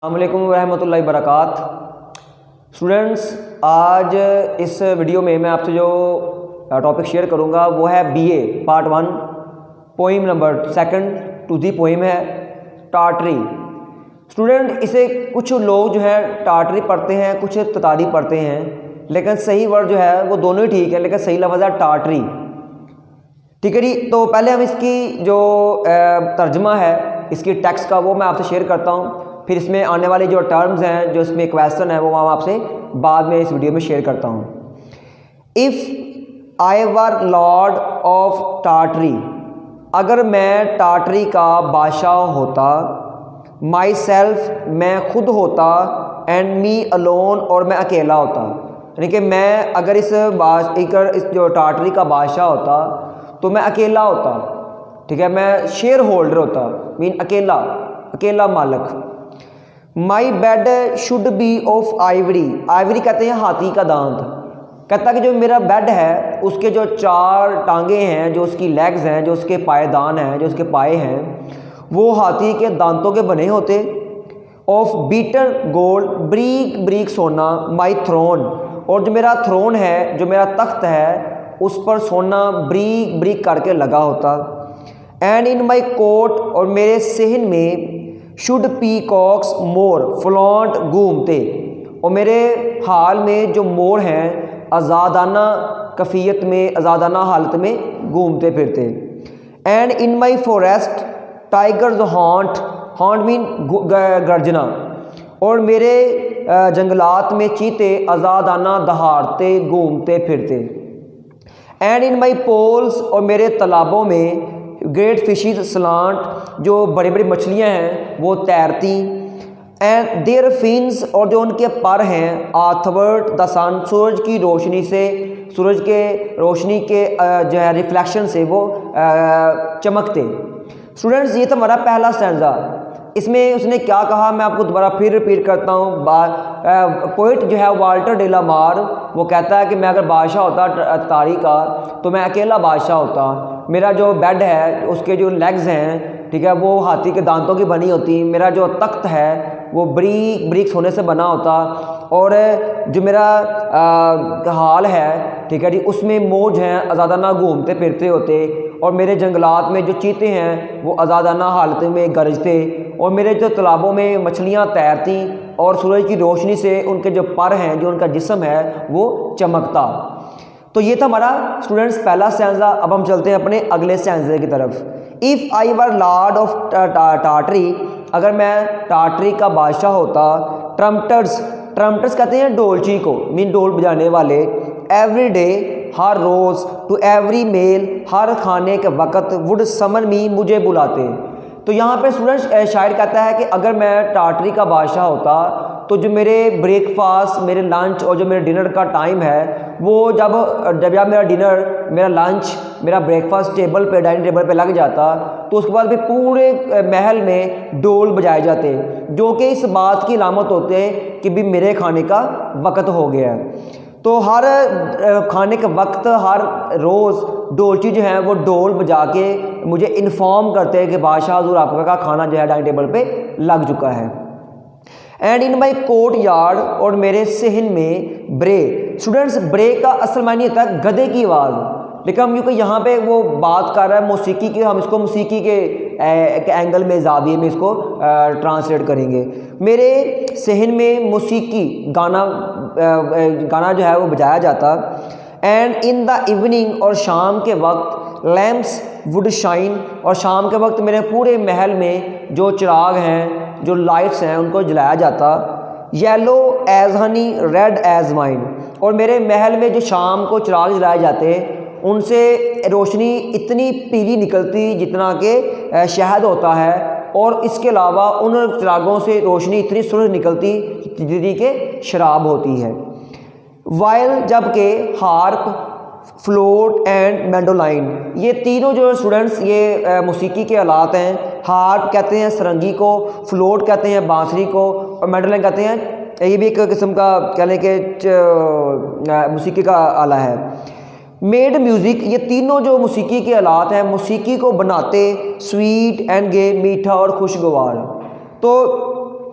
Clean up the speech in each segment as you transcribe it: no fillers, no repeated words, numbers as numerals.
अस्सलामुअलैकुम रहमतुल्लाहि बरकात। स्टूडेंट्स, आज इस वीडियो में मैं आपसे जो टॉपिक शेयर करूंगा वो है BA part 1 poem number 2 two the poem है टाटरी। स्टूडेंट, इसे कुछ लोग जो है टाटरी पढ़ते हैं, कुछ ततारी पढ़ते हैं, लेकिन सही वर्ड जो है वो दोनों ही ठीक है, लेकिन सही लफ्ज़ है टाटरी। ठीक है जी। तो पहले हम इसकी जो तर्जमा है इसकी टेक्स्ट का वो मैं आपसे शेयर करता हूँ, फिर इसमें आने वाले जो टर्म्स हैं, जो इसमें क्वेश्चन है, वो मैं आपसे बाद में इस वीडियो में शेयर करता हूँ। If I were lord of Tartary, अगर मैं टाटरी का बादशाह होता, माई सेल्फ मैं खुद होता, एंड मी अलोन और मैं अकेला होता। यानी कि मैं अगर इस जो टाटरी का बादशाह होता तो मैं अकेला होता। ठीक है, मैं शेयर होल्डर होता, मीन अकेला मालिक। My bed should be of Ivory, Ivory कहते हैं हाथी का दांत। कहता कि जो मेरा बेड है उसके जो 4 टांगे हैं, जो उसकी लेग्स हैं, जो उसके पायदान हैं, जो उसके पाए हैं, वो हाथी के दांतों के बने होते। Of beaten gold brick brick सोना माई थ्रोन, और जो मेरा थ्रोन है, जो मेरा तख्त है, उस पर सोना ब्रीक ब्रीक करके लगा होता। एंड इन माई कोट, और मेरे सहन में शुड पीकॉक्स मोर फ्लॉन्ट घूमते, और मेरे हाल में जो मोर हैं आज़ादाना कफ़ियत में, आज़ादाना हालत में घूमते फिरते। And in my forest tigers haunt, haunt mean गर्जना, और मेरे जंगलात में चीते आज़ादाना दहाड़ते घूमते फिरते। एंड इन माई पोल्स, और मेरे तालाबों में ग्रेट फिशेज स्लांट, जो बड़ी बड़ी मछलियां हैं वो तैरती। एंड देयर फिन्स, और जो उनके पर हैं आर्थवर्ड द सन, सूरज की रोशनी से, सूरज के रोशनी के जो है रिफ्लेक्शन से वो चमकते। स्टूडेंट्स, ये तो हमारा पहला स्टैंजा। इसमें उसने क्या कहा मैं आपको दोबारा फिर रिपीट करता हूँ। पोइट जो है वाल्टर डे ला मार, वो कहता है कि मैं अगर बादशाह होता तारी का तो मैं अकेला बादशाह होता। मेरा जो बेड है उसके जो लेग्स हैं, ठीक है, वो हाथी के दांतों की बनी होती। मेरा जो तख्त है वो ब्रीक ब्रीक सोने से बना होता, और जो मेरा हाल है, ठीक है जी, उसमें मौज हैं आज़ादाना घूमते फिरते होते, और मेरे जंगलात में जो चीते हैं वो आज़ादाना हालत में गरजते, और मेरे जो तालाबों में मछलियाँ तैरती, और सूरज की रोशनी से उनके जो पर हैं, जो उनका जिस्म है वो चमकता। तो ये था हमारा स्टूडेंट्स पहला स्टैंजा। अब हम चलते हैं अपने अगले स्टैंजे की तरफ। If I were lord of Tartary, अगर मैं टाटरी का बादशाह होता। ट्रम्पटर्स, ट्रम्पटर्स कहते हैं डोलची को, मीन ढोल बजाने वाले। एवरी डे, हर रोज़, टू एवरी मेल, हर खाने के वक़्त, वुड समन मी, मुझे बुलाते। तो यहाँ पे स्टूडेंट्स शायर कहता है कि अगर मैं टाटरी का बादशाह होता तो जो मेरे ब्रेकफास्ट, मेरे लंच और जो मेरे डिनर का टाइम है, वो जब मेरा डिनर, मेरा लंच, मेरा ब्रेकफास्ट टेबल पे, डाइनिंग टेबल पे लग जाता, तो उसके बाद भी पूरे महल में डोल बजाए जाते, जो कि इस बात की अलामत होते हैं कि भी मेरे खाने का वक्त हो गया है। तो हर खाने के वक्त, हर रोज़ डोलची जो है वो डोल बजा के मुझे इन्फॉर्म करते हैं कि बादशाह हुज़ूर आपका खाना जो है डाइनिंग टेबल पे लग चुका है। And in my court yard, और मेरे सहन में ब्रे। स्टूडेंट्स, ब्रे का असल मायने होता है गधे की आवाज़, लेकिन हम क्योंकि यहाँ पे वो बात कर रहा है मौसीकी की, हम इसको मौसीकी के एंगल में, जाविये में इसको ट्रांसलेट करेंगे। मेरे सहन में मौसीकी गाना जो है वो बजाया जाता। एंड इन द इवनिंग, और शाम के वक्त, लैम्प्स वुड शाइन, और शाम के वक्त मेरे पूरे महल में जो चिराग हैं, जो लाइट्स हैं, उनको जलाया जाता। Yellow as honey, red as wine, और मेरे महल में जो शाम को चिराग जलाए जाते उनसे रोशनी इतनी पीली निकलती जितना कि शहद होता है, और इसके अलावा उन चिरागों से रोशनी इतनी सुर्ख निकलती जितनी कि शराब होती है। वाइल, जबकि हार्प, फ्लोट एंड मैंडोलाइन, ये तीनों जो स्टूडेंट्स ये मौसीकी के आलात हैं। हार्प कहते हैं सरंगी को, फ्लोट कहते हैं बांसुरी को, और मैंडोलाइन कहते हैं, ये भी एक किस्म का कह लें कि मौसीकी का आला है। मेड म्यूज़िक, ये तीनों जो मौसीकी के आलात हैं, मौसीकी को बनाते स्वीट एंड गे, मीठा और खुशगवार। तो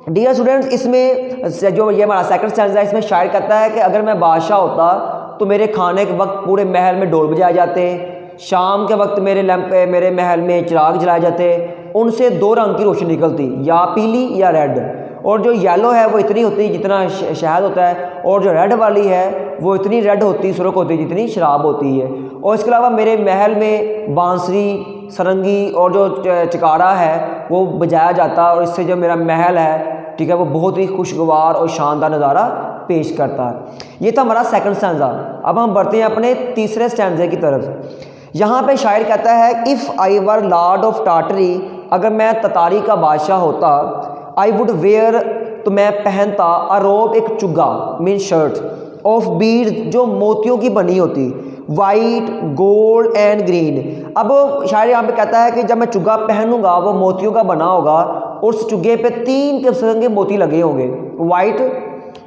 डियर स्टूडेंट्स, इसमें जो ये हमारा सेकंड स्टैंजा है, इसमें शायर कहता है कि अगर मैं बादशाह होता तो मेरे खाने के वक्त पूरे महल में ढोल बजाए जाते, शाम के वक्त मेरे महल में चिराग जलाए जाते, उनसे 2 रंग की रोशनी निकलती, या पीली या रेड। और जो येलो है वो इतनी होती जितना शहद होता है, और जो रेड वाली है वो इतनी रेड होती, सुर्ख होती जितनी शराब होती है। और इसके अलावा मेरे महल में बांसुरी, सरंगी और जो चकाड़ा है वो बजाया जाता, और इससे जो मेरा महल है, ठीक है, वो बहुत ही खुशगवार और शानदार नज़ारा पेश करता है। ये था हमारा सेकंड स्टैंजा। अब हम बढ़ते हैं अपने तीसरे स्टैंजे की तरफ। यहाँ पे शायर कहता है, if I were lord of Tartary, अगर मैं ततारी का बादशाह होता, आई वुड वेयर, तो मैं पहनता, अ रोब, एक चुग्गा, मीन शर्ट, ऑफ बीड्स, जो मोतियों की बनी होती, वाइट, गोल्ड एंड ग्रीन। अब शायर यहाँ पे कहता है कि जब मैं चुग्गा पहनूंगा वो मोतियों का बना होगा, और उस चुग्गे पे 3 किस्म के मोती लगे होंगे, वाइट,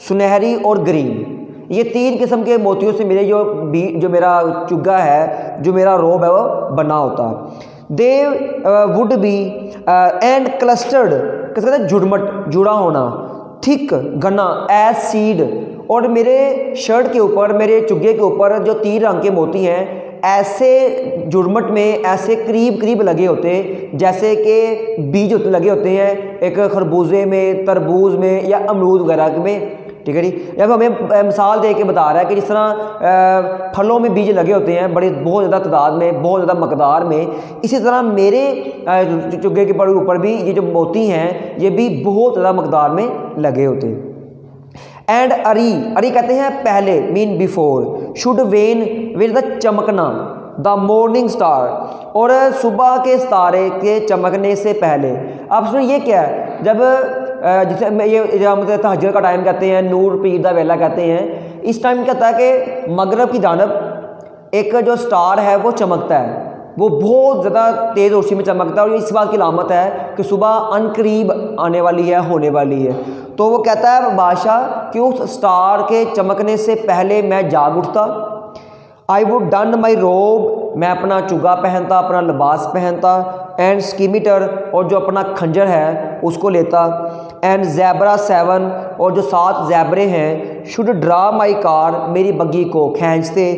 सुनहरी और ग्रीन। ये 3 किस्म के मोतियों से मेरे जो मेरा चुग्गा है, जो मेरा रोब है, वो बना होता। They would be and clustered, किस कहते हैं, झुड़मट, जुड़ा होना, थिक, घना, एज सीड, और मेरे शर्ट के ऊपर, मेरे चुग्गे के ऊपर जो 3 रंग के मोती हैं, ऐसे जुड़मट में ऐसे करीब करीब लगे होते हैं जैसे कि बीज लगे होते हैं एक खरबूजे में, तरबूज में या अमरूद वगैरह में, ठीक है जी। अब हमें मिसाल दे के बता रहा है कि जिस तरह फलों में बीज लगे होते हैं बड़े बहुत ज़्यादा तादाद में, बहुत ज़्यादा मकदार में, इसी तरह मेरे चुग्गे के ऊपर भी ये जो मोती हैं ये भी बहुत ज़्यादा मकदार में लगे होते हैं। एंड अरी, अरी कहते हैं पहले, mean before, should when, with the चमकना, द मॉर्निंग स्टार, और सुबह के सितारे के चमकने से पहले। अब सुनिए ये क्या है, जब जिसे ये मतलब तहज्जुद का टाइम कहते हैं, नूर पीर दा वेला कहते हैं, इस टाइम क्या होता है कि मगरब की जानब एक जो स्टार है वो चमकता है, वो बहुत ज़्यादा तेज़ रोशनी में चमकता है, और इस बात की अलामत है कि सुबह अनकरीब आने वाली है, होने वाली है। तो वो कहता है बादशाह कि उस स्टार के चमकने से पहले मैं जाग उठता, आई वुड डन माई रोब, मैं अपना चुगा पहनता, अपना लिबास पहनता, एंड स्कीमीटर, और जो अपना खंजर है उसको लेता, एंड जैबरा 7, और जो 7 जैबरे हैं, शुड ड्रा माई कार, मेरी बग्गी को खींचते,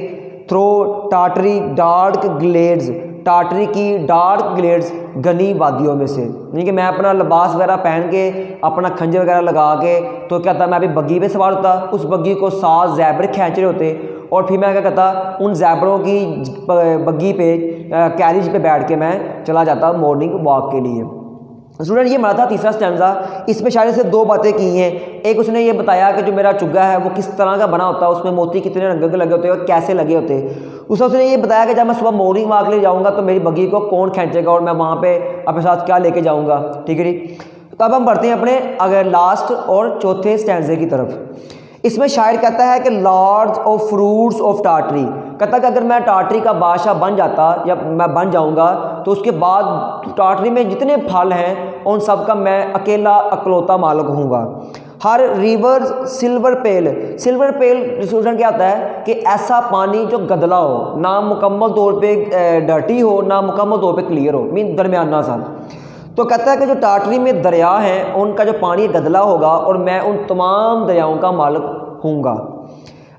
थ्रो टाटरी डार्क ग्लेड्स, टाटरी की डार्क ग्लेड्स, घनी वादियों में से। यानी कि मैं अपना लिबास वगैरह पहन के, अपना खंजर वगैरह लगा के, तो क्या था, मैं अभी बग्गी पे सवार होता, उस बग्गी को 7 जैबर खींच रहे होते, और फिर मैं क्या करता, उन जैबरों की बग्गी पे, कैरिज पे बैठ के मैं चला जाता मॉर्निंग वॉक के लिए। स्टूडेंट, ये हमारा था तीसरा स्टैंजा। इसमें शायद से 2 बातें की हैं। एक, उसने ये बताया कि जो मेरा चुग्गा है वो किस तरह का बना होता है, उसमें मोती कितने रंग के लगे होते हैं और कैसे लगे होते हैं। उसने ये बताया कि जब मैं सुबह मॉर्निंग वॉक ले जाऊँगा तो मेरी बग्गी को कौन खींचेगा और मैं वहाँ पे अपने साथ क्या लेके जाऊँगा, ठीक है जी। तो अब हम बढ़ते हैं अपने अगर लास्ट और चौथे स्टैंजे की तरफ। इसमें शायर कहता है कि लॉर्ड्स ऑफ फ्रूट्स ऑफ टाटरी, कहता है कि अगर मैं टाटरी का बादशाह बन जाता या मैं बन जाऊंगा तो उसके बाद टाटरी में जितने फल हैं उन सब का मैं अकेला अकलौता मालिक हूँगा। हर रिवर सिल्वर पेल, सिल्वर पेल स्टूडेंट क्या होता है कि ऐसा पानी जो गदला हो, ना मुकम्मल तौर पे डर्टी हो, ना मुकम्मल तौर पे क्लियर हो, मीन दरमियाना सा। तो कहता है कि जो टाटरी में दरिया हैं उनका जो पानी गदला होगा और मैं उन तमाम दरियाओं का मालिक हूँगा।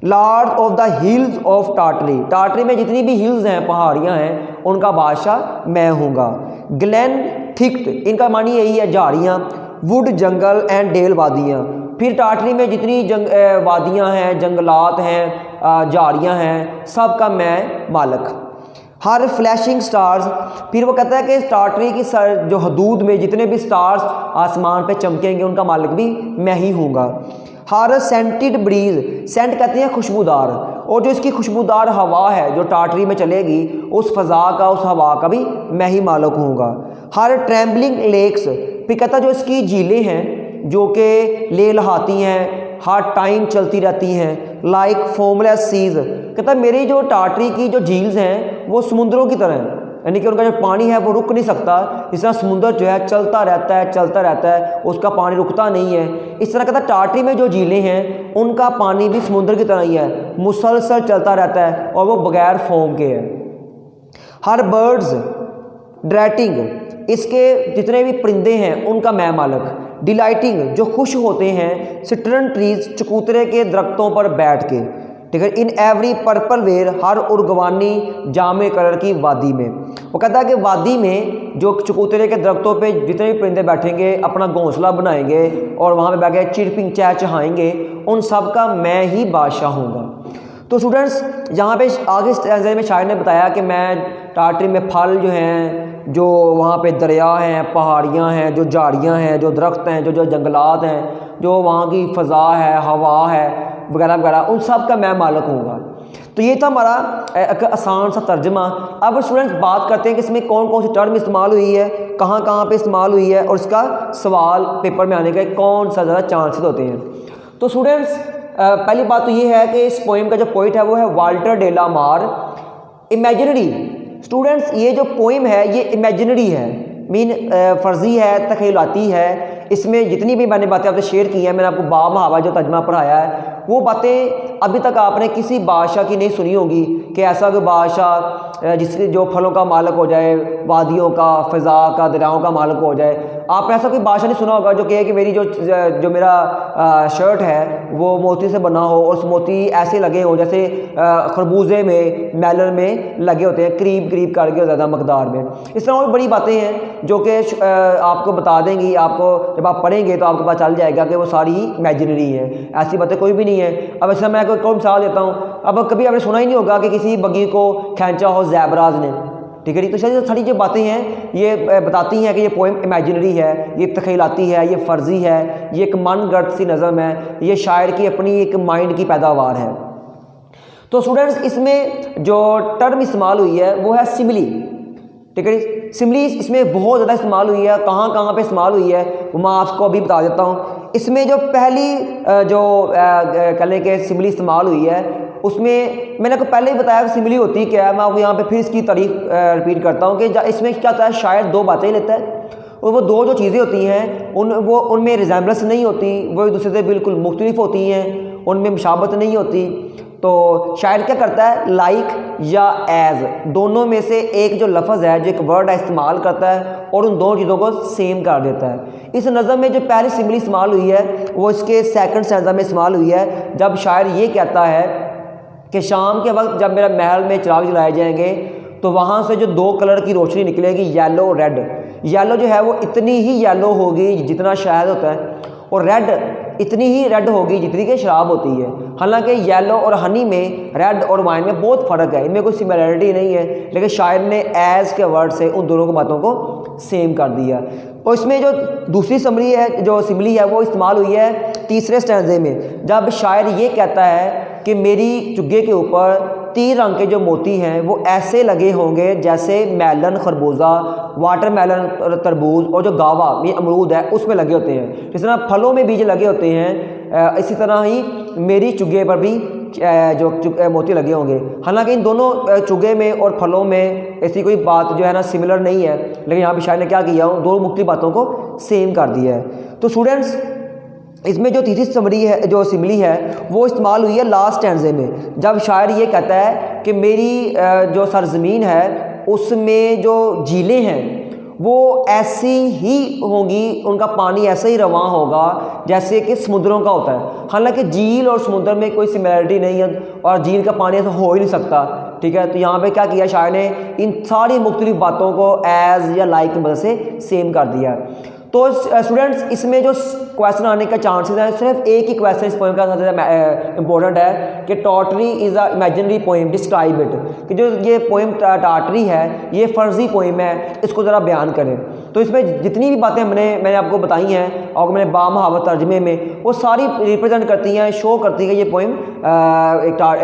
Lord of the hills of Tartary, Tartary में जितनी भी हिल्स हैं, पहाड़ियाँ हैं, उनका बादशाह मैं हूँगा। ग्लेन थिक्ट, इनका मानी यही है झाड़ियाँ, वुड जंगल एंड डेल वादियाँ, फिर टाटरी में जितनी वादियाँ हैं, जंगलात हैं, झाड़ियाँ हैं, सब का मैं मालिक। हर फ्लैशिंग स्टार्स, फिर वो कहता है कि टाटरी की जो हदूद में जितने भी स्टार्स आसमान पे चमकेंगे उनका मालिक भी मैं ही हूँगा। हर सेंटेड ब्रीज, सेंट कहते हैं खुशबूदार, और जो इसकी खुशबूदार हवा है जो टाटरी में चलेगी उस फ़ज़ा का, उस हवा का भी मैं ही मालिक हूँगा। हर ट्रैम्बलिंग लेक्स, फिर कहता जो इसकी झीलें हैं जो कि ले लहाती हैं, हर टाइम चलती रहती हैं, लाइक फोमलेस सीज, कहता मेरी जो टाटरी की जो झील्स हैं वो समुद्रों की तरह हैं, यानी कि उनका जो पानी है वो रुक नहीं सकता। इस तरह समुद्र जो है चलता रहता है, चलता रहता है, उसका पानी रुकता नहीं है। इस तरह कहता टाटरी में जो झीलें हैं उनका पानी भी समुद्र की तरह ही है, मुसलसल चलता रहता है और वो बगैर फोम के है। हर बर्ड्स ड्रैटिंग, इसके जितने भी परिंदे हैं उनका मैं मालिक। डिलाइटिंग जो खुश होते हैं, सिट्रन ट्रीज चकूतरे के दरख्तों पर बैठ के, ठीक है, इन एवरी पर्पल वेयर हर उर्गवानी जामे कलर की वादी में। वो कहता है कि वादी में जो चकूतरे के दरख्तों पे जितने भी परिंदे बैठेंगे अपना घोंसला बनाएंगे और वहाँ पे बैठ के चिरपिंग चहचहाएंगे, उन सब का मैं ही बादशाह हूँगा। तो स्टूडेंट्स यहाँ पे आगे स्टेंजा में शायर ने बताया कि मैं टाटरी में फल जो हैं, जो वहाँ पे दरिया हैं, पहाड़ियाँ हैं, जो झाड़ियाँ हैं, जो दरख्त हैं, जो जंगलात हैं, जो वहाँ की फ़ज़ा है, हवा है वगैरह वगैरह, उन सब का मैं मालिक हूँगा। तो ये था हमारा एक आसान सा तर्जमा। अब स्टूडेंट्स बात करते हैं कि इसमें कौन कौन सी टर्म इस्तेमाल हुई है, कहाँ कहाँ पे इस्तेमाल हुई है और इसका सवाल पेपर में आने का कौन सा ज़्यादा चांसेस होते हैं। तो स्टूडेंट्स पहली बात तो ये है कि इस पोइम का जो पोइट है वो है वाल्टर डे ला मार। इमेजिनरी स्टूडेंट्स, ये जो पोइम है ये इमेजिनरी है, मीन फ़र्ज़ी है, तख़यलाती है। इसमें जितनी भी मैंने बातें आपसे शेयर की हैं, मैंने आपको बामहावा जो तर्जमा पढ़ाया है, वो बातें अभी तक आपने किसी बादशाह की नहीं सुनी होगी कि ऐसा कोई बादशाह जिसके जो फलों का मालिक हो जाए, वादियों का, फ़ज़ा का, दरियाओं का मालिक हो जाए। आपने ऐसा कोई बादशाह नहीं सुना होगा जो कहे कि मेरी जो मेरा शर्ट है वो मोती से बना हो और उस मोती ऐसे लगे हो जैसे खरबूजे में, मेलन में लगे होते हैं, करीब करीब करके ज़्यादा मकदार में। इस तरह और बड़ी बातें हैं जो कि आपको बता देंगी, आपको जब आप पढ़ेंगे तो आपको पता चल जाएगा कि वो सारी ही इमेजिनरी है, ऐसी बातें कोई भी नहीं है। अब ऐसा मैं कोई मिसाल देता हूँ, अब कभी आपने सुना ही नहीं होगा कि किसी बगी को खींचा हो ज़ैबराज ने, ठीक है जी। तो सारी जो बातें हैं ये बताती हैं कि ये पोइम इमेजिनरी है, ये तख़यलाती है, ये फ़र्ज़ी है, ये एक मनगढ़ंत सी नज़म है, ये शायर की अपनी एक माइंड की पैदावार है। तो स्टूडेंट्स इसमें जो टर्म इस्तेमाल हुई है वो है सिमिली, ठीक है जी। सिमिली इसमें बहुत ज़्यादा इस्तेमाल हुई है। कहाँ कहाँ पे इस्तेमाल हुई है वो मैं आपको अभी बता देता हूँ। इसमें जो पहली जो कह लें कि सिमिली इस्तेमाल हुई है उसमें मैंने आपको पहले ही बताया कि सिमिली होती क्या है। मैं आपको यहाँ पे फिर इसकी तारीफ रिपीट करता हूँ कि इसमें क्या होता है, शायर दो बातें लेता है और वो दो जो चीज़ें होती हैं उनमें रिजेम्बलेंस नहीं होती, वो एक दूसरे से बिल्कुल मुख्तलिफ होती हैं, उनमें मुशाबत नहीं होती। तो शायर क्या करता है, लाइक या एज दोनों में से एक जो लफ्ज़ है, जो एक वर्ड है, इस्तेमाल करता है और उन दो चीज़ों को सेम कर देता है। इस नज़म में जो पहली सिमिली इस्तेमाल हुई है वो इसके सेकंड स्टैंजा में इस्तेमाल हुई है, जब शायर ये कहता है कि शाम के वक्त जब मेरा महल में चिराग जलाए जाएंगे तो वहाँ से जो दो कलर की रोशनी निकलेगी, येलो रेड। येलो जो है वो इतनी ही येलो होगी जितना शहद होता है और रेड इतनी ही रेड होगी जितनी कि शराब होती है। हालांकि येलो और हनी में, रेड और वाइन में बहुत फ़र्क है, इनमें कोई सिमिलरिटी नहीं है, लेकिन शायर ने एज के वर्ड से उन दोनों बातों को सेम कर दिया। और इसमें जो दूसरी सिमिली है, जो सिमिली है वो इस्तेमाल हुई है तीसरे स्टैंजे में, जब शायर ये कहता है कि मेरी चुग्गे के ऊपर 3 रंग के जो मोती हैं वो ऐसे लगे होंगे जैसे मेलन खरबूजा, वाटरमेलन तरबूज और जो गावा ये अमरूद है उसमें लगे होते हैं। जिस तरह फलों में बीज लगे होते हैं इसी तरह ही मेरी चुग्गे पर भी जो मोती लगे होंगे। हालांकि इन दोनों चुगे में और फलों में ऐसी कोई बात जो है ना सिमिलर नहीं है, लेकिन यहाँ पे शायर ने क्या किया, दो मुख्तलिफ बातों को सेम कर दिया है। तो स्टूडेंट्स इसमें जो तीसरी समरी है, जो सिमिली है वो इस्तेमाल हुई है लास्ट स्टैंजे में, जब शायर ये कहता है कि मेरी जो सरजमीन है उसमें जो झीलें हैं वो ऐसी ही होंगी, उनका पानी ऐसा ही रवां होगा जैसे कि समुद्रों का होता है। हालांकि झील और समुद्र में कोई सिमिलरिटी नहीं है और झील का पानी ऐसा हो ही नहीं सकता, ठीक है। तो यहाँ पे क्या किया शायर ने, इन सारी मुख्तलिफ बातों को एज या लाइक की वजह से सेम कर दिया। तो स्टूडेंट्स इसमें जो क्वेश्चन आने का चांसेस है, सिर्फ एक ही क्वेश्चन इस पोएम का सबसे इंपॉर्टेंट है कि Tartary is a imaginary poem, describe it, कि जो ये पोएम टाटरी है ये फ़र्जी पोएम है, इसको ज़रा बयान करें। तो इसमें जितनी भी बातें मैंने आपको बताई हैं और मैंने बामहावत तर्जमे में, वो सारी रिप्रेजेंट करती हैं, शो करती है ये पोएम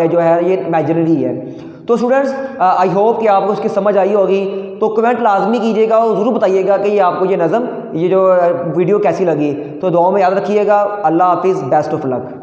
जो है ये इमेजिनरी है। तो स्टूडेंट्स आई होप कि आपको इसकी समझ आई होगी। तो कमेंट लाजमी कीजिएगा और ज़रूर बताइएगा कि ये आपको ये नज़म, ये जो वीडियो कैसी लगी। तो दुआ में याद रखिएगा। अल्लाह हाफिज़, बेस्ट ऑफ लक।